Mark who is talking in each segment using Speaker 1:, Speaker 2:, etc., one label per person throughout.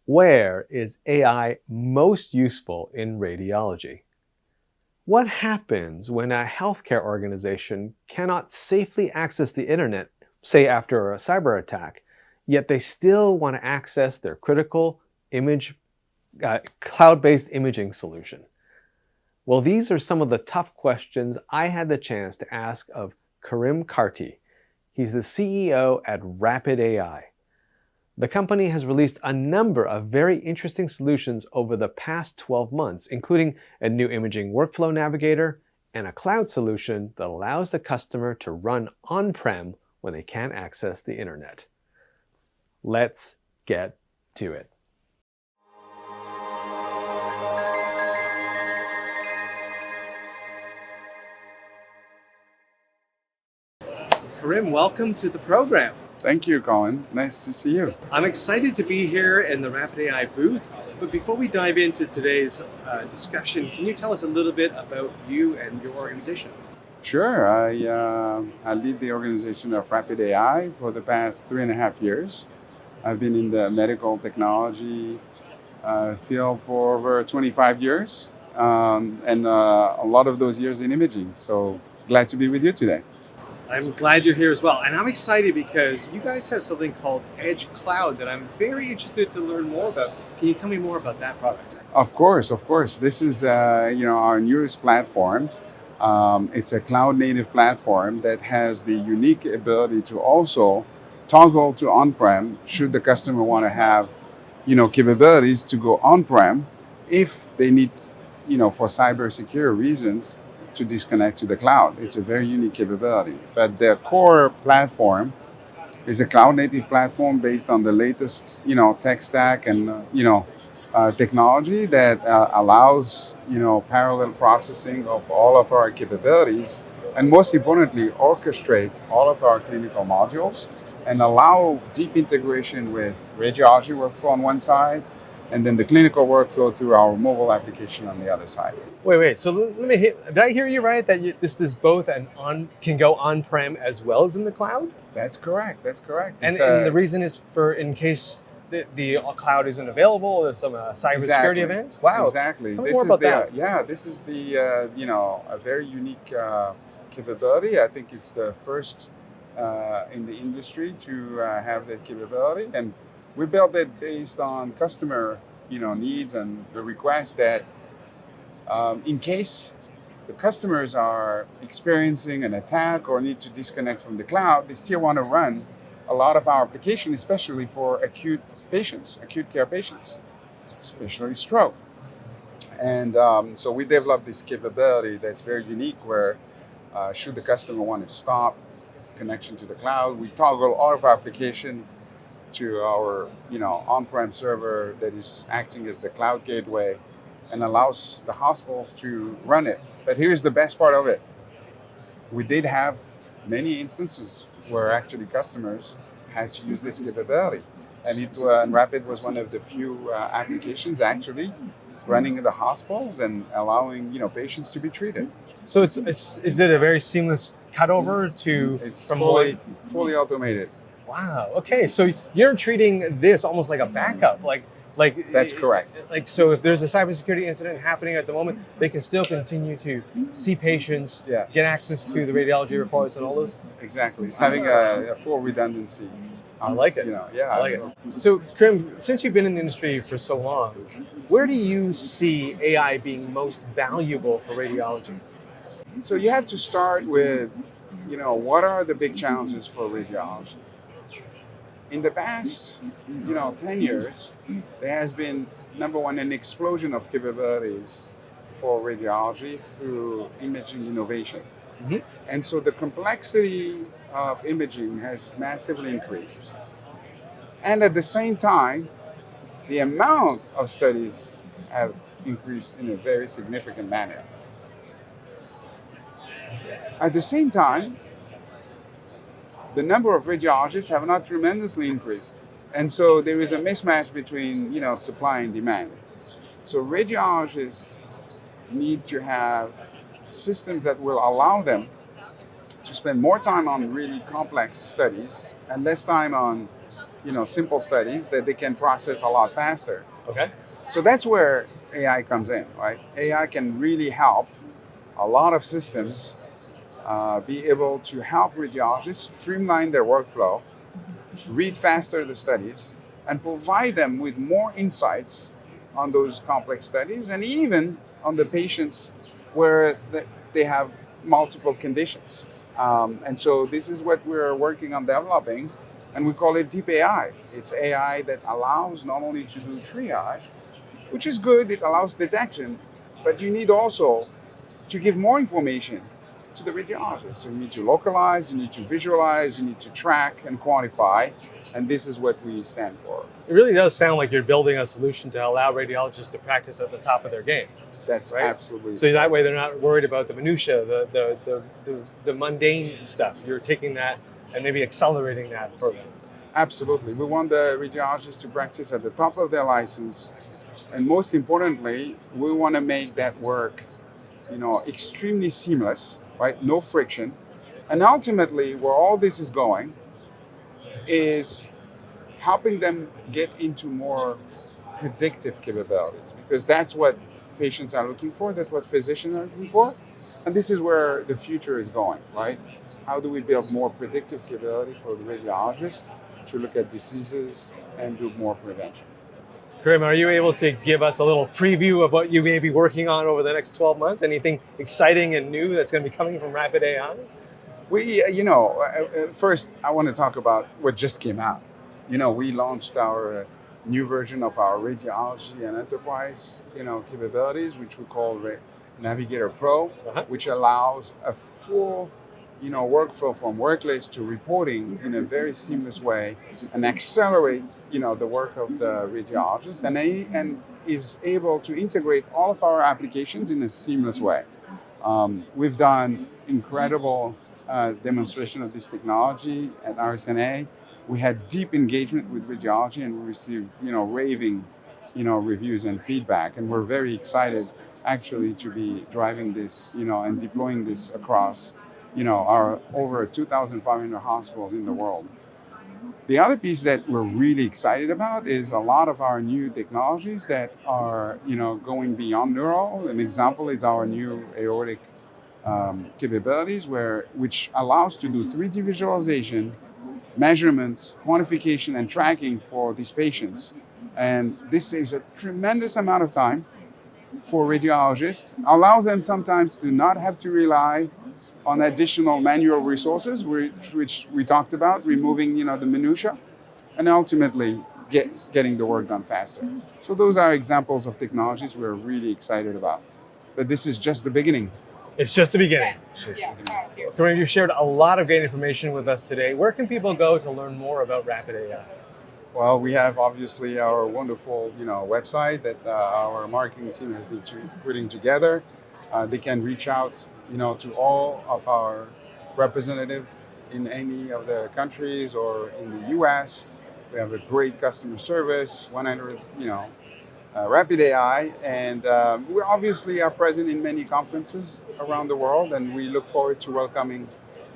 Speaker 1: Where is AI most useful in radiology? What happens when a healthcare organization cannot safely access the internet, say after a cyber attack, yet they still want to access their critical cloud-based imaging solution? Well, these are some of the tough questions I had the chance to ask of Karim Karti. He's the CEO at RapidAI. The company has released a number of very interesting solutions over the past 12 months, including a new imaging workflow navigator and a cloud solution that allows the customer to run on-prem when they can't access the internet. Let's get to it. Karim, welcome to the program.
Speaker 2: Thank you, Colin. Nice to see you.
Speaker 1: I'm excited to be here in the RapidAI booth, but before we dive into today's discussion, can you tell us a little bit about you and your organization?
Speaker 2: Sure. I lead the organization of RapidAI for the past 3.5 years. I've been in the medical technology field for over 25 years, and a lot of those years in imaging. So glad to be with you today.
Speaker 1: I'm glad you're here as well. And I'm excited because you guys have something called Edge Cloud that I'm very interested to learn more about. Can you tell me more about that product?
Speaker 2: Of course. This is our newest platform. It's a cloud-native platform that has the unique ability to also toggle to on-prem should the customer want to have capabilities to go on-prem if they need for cybersecurity reasons to disconnect to the cloud. It's a very unique capability. But their core platform is a cloud-native platform based on the latest, tech stack and technology that allows parallel processing of all of our capabilities, and most importantly, orchestrate all of our clinical modules and allow deep integration with radiology workflow on one side, and then the clinical workflow through our mobile application on the other side.
Speaker 1: Wait. So let me did I hear you right that this is both can go on-prem as well as in the cloud?
Speaker 2: That's correct.
Speaker 1: And the reason is for in case the cloud isn't available or there's some cybersecurity event? Wow.
Speaker 2: Exactly.
Speaker 1: Tell me more about that.
Speaker 2: Yeah, this is a very unique capability. I think it's the first in the industry to have that capability. And we built it based on customer needs and the request that in case the customers are experiencing an attack or need to disconnect from the cloud, they still want to run a lot of our application, especially for acute care patients, especially stroke. And so we developed this capability that's very unique where should the customer want to stop connection to the cloud, we toggle all of our application to our on-prem server that is acting as the cloud gateway and allows the hospitals to run it. But here's the best part of it. We did have many instances where actually customers had to use this capability. And Rapid was one of the few applications actually running in the hospitals and allowing patients to be treated.
Speaker 1: So is it a very seamless cutover to?
Speaker 2: It's fully automated.
Speaker 1: Wow. Okay. So you're treating this almost like a backup, like
Speaker 2: that's correct.
Speaker 1: Like so, if there's a cybersecurity incident happening at the moment, they can still continue to see patients, get access to the radiology reports and all this.
Speaker 2: Exactly. It's having a full redundancy.
Speaker 1: I like it.
Speaker 2: I like it.
Speaker 1: So, Karim, since you've been in the industry for so long, where do you see AI being most valuable for radiology?
Speaker 2: So you have to start with, what are the big challenges for radiology? In the past, 10 years, there has been, number one, an explosion of capabilities for radiology through imaging innovation. Mm-hmm. And so the complexity of imaging has massively increased. And at the same time, the amount of studies have increased in a very significant manner. At the same time, the number of radiologists have not tremendously increased. And so there is a mismatch between, supply and demand. So radiologists need to have systems that will allow them to spend more time on really complex studies and less time on, simple studies that they can process a lot faster.
Speaker 1: Okay.
Speaker 2: So that's where AI comes in, right? AI can really help a lot of systems be able to help radiologists streamline their workflow, read faster the studies, and provide them with more insights on those complex studies and even on the patients where they have multiple conditions. And so this is what we're working on developing, and we call it deep AI. It's AI that allows not only to do triage, which is good, it allows detection, but you need also to give more information to the radiologist. So you need to localize, you need to visualize, you need to track and quantify, and this is what we stand for.
Speaker 1: It really does sound like you're building a solution to allow radiologists to practice at the top of their game.
Speaker 2: That's right? Absolutely.
Speaker 1: So that way they're not worried about the minutia, the mundane stuff. You're taking that and maybe accelerating that for them.
Speaker 2: Absolutely. We want the radiologists to practice at the top of their license, and most importantly, we want to make that work, extremely seamless. Right? No friction. And ultimately, where all this is going is helping them get into more predictive capabilities, because that's what patients are looking for, that's what physicians are looking for. And this is where the future is going, right? How do we build more predictive capability for the radiologist to look at diseases and do more prevention?
Speaker 1: Karim, are you able to give us a little preview of what you may be working on over the next 12 months? Anything exciting and new that's going to be coming from RapidAI?
Speaker 2: We, first I want to talk about what just came out. We launched our new version of our radiology and enterprise, capabilities, which we call Navigator Pro, which allows a full workflow from worklist to reporting in a very seamless way and accelerate, the work of the radiologist and is able to integrate all of our applications in a seamless way. We've done incredible demonstration of this technology at RSNA. We had deep engagement with radiology and we received, raving, reviews and feedback. And we're very excited actually to be driving this, and deploying this across our over 2,500 hospitals in the world. The other piece that we're really excited about is a lot of our new technologies that are, going beyond neural. An example is our new aortic capabilities, which allows to do 3D visualization, measurements, quantification, and tracking for these patients. And this saves a tremendous amount of time for radiologists, allows them sometimes to not have to rely on additional manual resources, which we talked about, removing the minutia, and ultimately getting the work done faster. So those are examples of technologies we're really excited about. But this is just the beginning.
Speaker 1: It's just the beginning. Karim, you shared a lot of great information with us today. Where can people go to learn more about RapidAI?
Speaker 2: Well, we have obviously our wonderful, website that our marketing team has been putting together. They can reach out, to all of our representatives in any of the countries or in the U.S. We have a great customer service, 100, RapidAI, and we obviously are present in many conferences around the world, and we look forward to welcoming,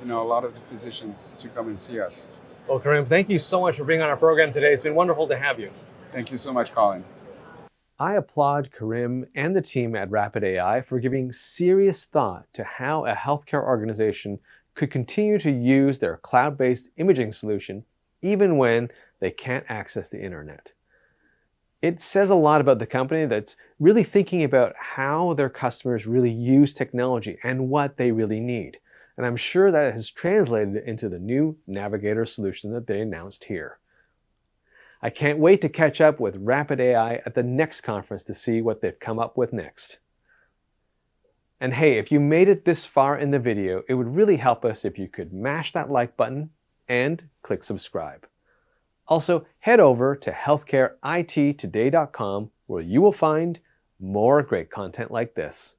Speaker 2: a lot of the physicians to come and see us.
Speaker 1: Well, Karim, thank you so much for being on our program today. It's been wonderful to have you.
Speaker 2: Thank you so much, Colin.
Speaker 1: I applaud Karim and the team at RapidAI for giving serious thought to how a healthcare organization could continue to use their cloud-based imaging solution even when they can't access the internet. It says a lot about the company that's really thinking about how their customers really use technology and what they really need. And I'm sure that has translated into the new Navigator solution that they announced here. I can't wait to catch up with RapidAI at the next conference to see what they've come up with next. And hey, if you made it this far in the video, it would really help us if you could mash that like button and click subscribe. Also, head over to healthcareittoday.com where you will find more great content like this.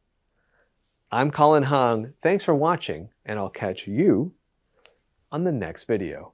Speaker 1: I'm Colin Hong. Thanks for watching, and I'll catch you on the next video.